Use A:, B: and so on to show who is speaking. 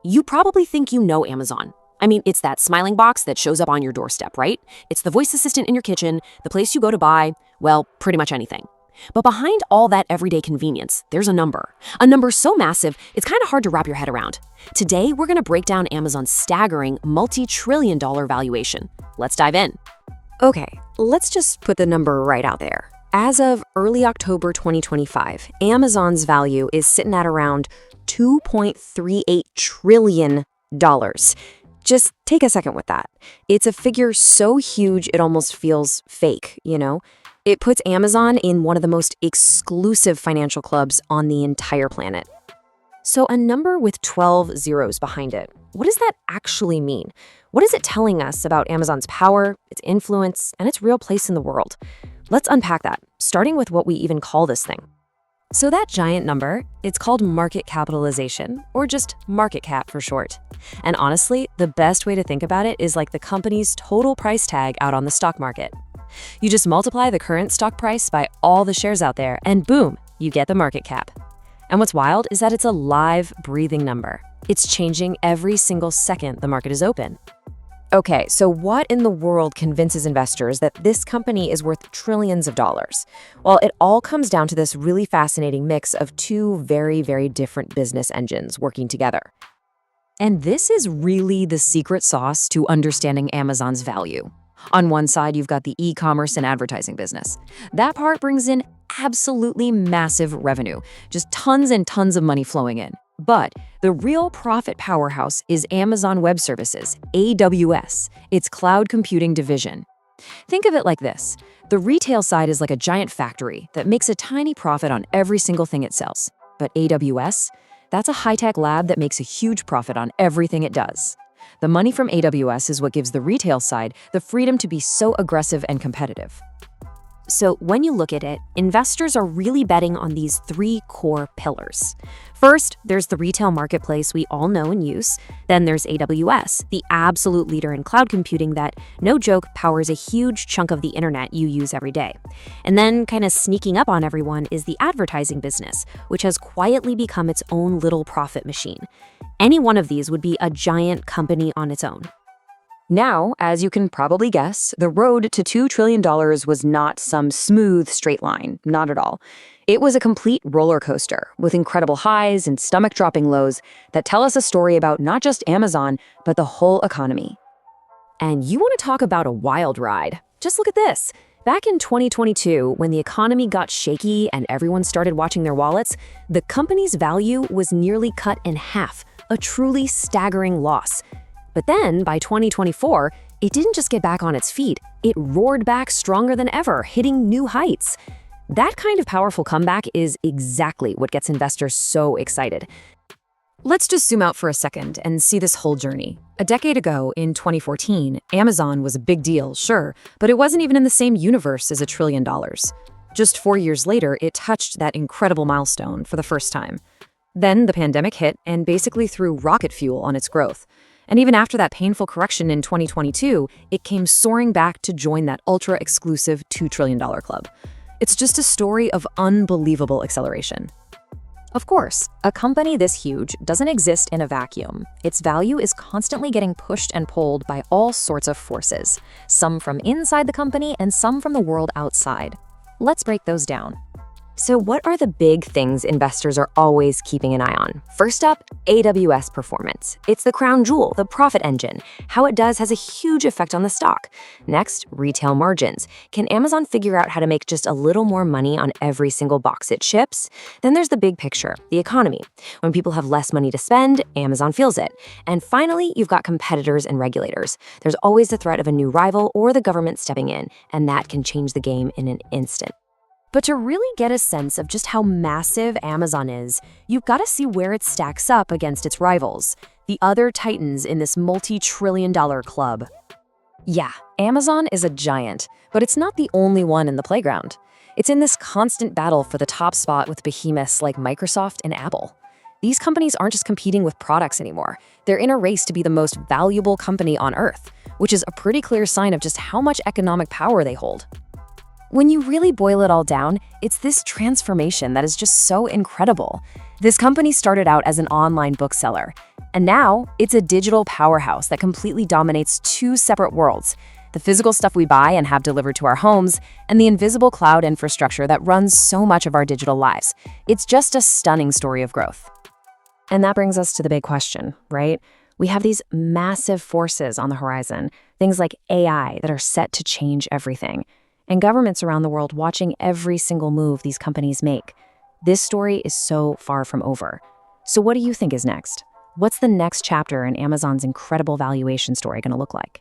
A: You probably think you know Amazon. I mean, it's that smiling box that shows up on your doorstep, right? It's the voice assistant in your kitchen, the place you go to buy, well, pretty much anything. But behind all that everyday convenience, there's a number. A number so massive, it's kind of hard to wrap your head around. Today, we're going to break down Amazon's staggering multi-trillion-dollar valuation. Let's dive in. Okay, let's just put the number right out there. As of early October 2025, Amazon's value is sitting at around $2.38 trillion. Just take a second with that. It's a figure so huge it almost feels fake, you know? It puts Amazon in one of the most exclusive financial clubs on the entire planet. So a number with 12 zeros behind it, what does that actually mean? What is it telling us about Amazon's power, its influence, and its real place in the world? Let's unpack that, starting with what we even call this thing. So that giant number, it's called market capitalization, or just market cap for short. And honestly, the best way to think about it is like the company's total price tag out on the stock market. You just multiply the current stock price by all the shares out there, and boom, you get the market cap. And what's wild is that it's a live, breathing number. It's changing every single second the market is open. Okay, so what in the world convinces investors that this company is worth trillions of dollars? Well, it all comes down to this really fascinating mix of two very, very different business engines working together. And this is really the secret sauce to understanding Amazon's value. On one side, you've got the e-commerce and advertising business. That part brings in absolutely massive revenue, just tons and tons of money flowing in. But the real profit powerhouse is Amazon Web Services, AWS, its cloud computing division. Think of it like this. The retail side is like a giant factory that makes a tiny profit on every single thing it sells. But AWS, that's a high-tech lab that makes a huge profit on everything it does. The money from AWS is what gives the retail side the freedom to be so aggressive and competitive. So when you look at it, investors are really betting on these three core pillars. First, there's the retail marketplace we all know and use. Then there's AWS, the absolute leader in cloud computing that, no joke, powers a huge chunk of the internet you use every day. And then kind of sneaking up on everyone is the advertising business, which has quietly become its own little profit machine. Any one of these would be a giant company on its own. Now, as you can probably guess, the road to $2 trillion was not some smooth, straight line, not at all. It was a complete roller coaster with incredible highs and stomach-dropping lows that tell us a story about not just Amazon, but the whole economy. And you want to talk about a wild ride? Just look at this. Back in 2022, when the economy got shaky and everyone started watching their wallets, the company's value was nearly cut in half, a truly staggering loss. But then, by 2024, it didn't just get back on its feet, it roared back stronger than ever, hitting new heights. That kind of powerful comeback is exactly what gets investors so excited. Let's just zoom out for a second and see this whole journey. A decade ago, in 2014, Amazon was a big deal, sure, but it wasn't even in the same universe as $1 trillion. Just 4 years later, it touched that incredible milestone for the first time. Then the pandemic hit and basically threw rocket fuel on its growth. And even after that painful correction in 2022, it came soaring back to join that ultra-exclusive $2 trillion club. It's just a story of unbelievable acceleration. Of course, a company this huge doesn't exist in a vacuum. Its value is constantly getting pushed and pulled by all sorts of forces, some from inside the company and some from the world outside. Let's break those down. So what are the big things investors are always keeping an eye on? First up, AWS performance. It's the crown jewel, the profit engine. How it does has a huge effect on the stock. Next, retail margins. Can Amazon figure out how to make just a little more money on every single box it ships? Then there's the big picture, the economy. When people have less money to spend, Amazon feels it. And finally, you've got competitors and regulators. There's always the threat of a new rival or the government stepping in, and that can change the game in an instant. But to really get a sense of just how massive Amazon is, you've got to see where it stacks up against its rivals, the other titans in this multi-trillion-dollar club. Yeah, Amazon is a giant, but it's not the only one in the playground. It's in this constant battle for the top spot with behemoths like Microsoft and Apple. These companies aren't just competing with products anymore. They're in a race to be the most valuable company on Earth, which is a pretty clear sign of just how much economic power they hold. When you really boil it all down, it's this transformation that is just so incredible. This company started out as an online bookseller, and now it's a digital powerhouse that completely dominates two separate worlds: the physical stuff we buy and have delivered to our homes, and the invisible cloud infrastructure that runs so much of our digital lives. It's just a stunning story of growth. And that brings us to the big question, right? We have these massive forces on the horizon, things like AI that are set to change everything, and governments around the world watching every single move these companies make. This story is so far from over. So what do you think is next? What's the next chapter in Amazon's incredible valuation story going to look like?